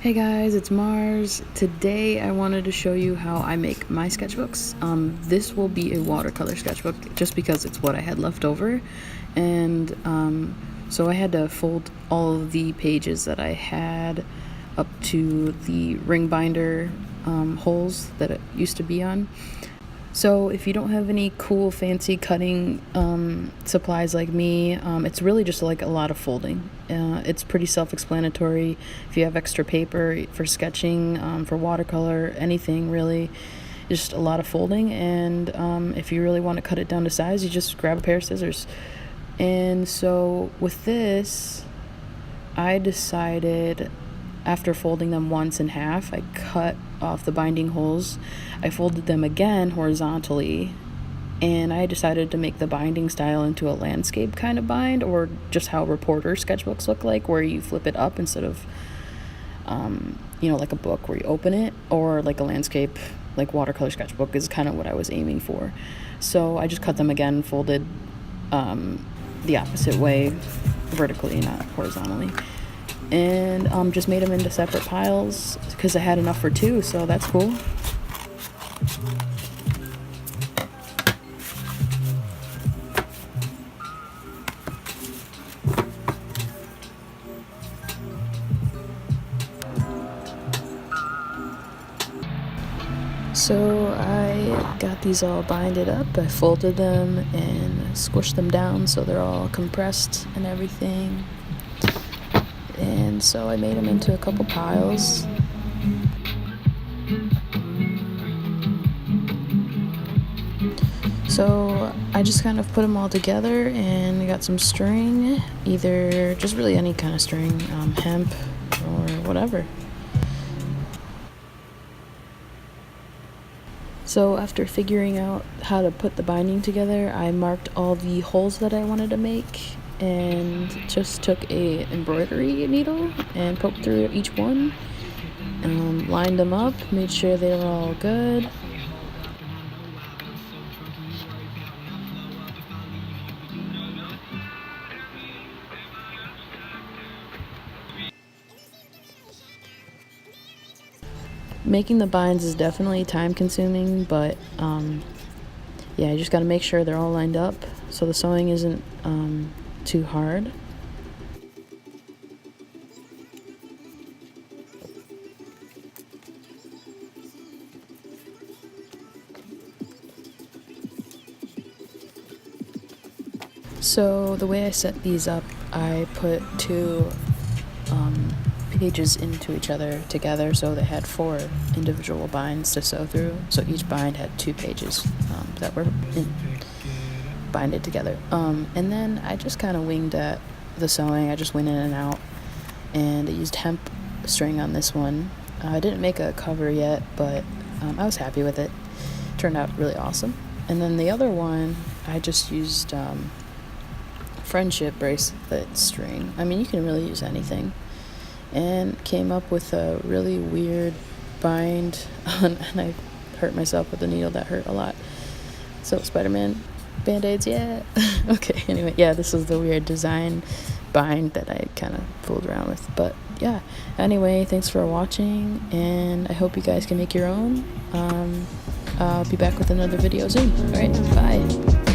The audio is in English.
Hey guys, it's Mars. Today I wanted to show you how I make my sketchbooks. This will be a watercolor sketchbook just because it's what I had left over. And so I had to fold all of the pages that I had up to the ring binder holes that it used to be on. So if you don't have any cool fancy cutting supplies like me, it's really just like a lot of folding. It's pretty self-explanatory. If you have extra paper for sketching, for watercolor, anything really, just a lot of folding. And if you really want to cut it down to size, you just grab a pair of scissors. And so with this, I decided, after folding them once in half, I cut off the binding holes. I folded them again horizontally, and I decided to make the binding style into a landscape kind of bind, or just how reporter sketchbooks look like, where you flip it up instead of like a book where you open it, or like a landscape, like watercolor sketchbook is kind of what I was aiming for. So I just cut them again, folded the opposite way, vertically, not horizontally, and just made them into separate piles because I had enough for two, so that's cool. So I got these all binded up. I folded them and squished them down so they're all compressed and everything. And so I made them into a couple piles. So I just kind of put them all together and got some string, either just really any kind of string, hemp or whatever. So after figuring out how to put the binding together, I marked all the holes that I wanted to make and just took a embroidery needle and poked through each one, lined them up, made sure they were all good. Making the binds is definitely time consuming, but yeah, you just got to make sure they're all lined up so the sewing isn't too hard. So the way I set these up, I put two pages into each other together, so they had 4 individual binds to sew through. So each bind had 2 pages that were binded together. And then I just kind of winged at the sewing. I just went in and out, and I used hemp string on this one. I didn't make a cover yet, but I was happy with it. Turned out really awesome. And then the other one, I just used friendship bracelet string. I mean, you can really use anything. And came up with a really weird bind and I hurt myself with the needle. That hurt a lot. So Spider-Man Band-Aids, yeah. Okay, anyway, yeah, this is the weird design bind that I kind of fooled around with. But yeah, anyway, thanks for watching, and I hope you guys can make your own. I'll be back with another video soon. Alright, bye.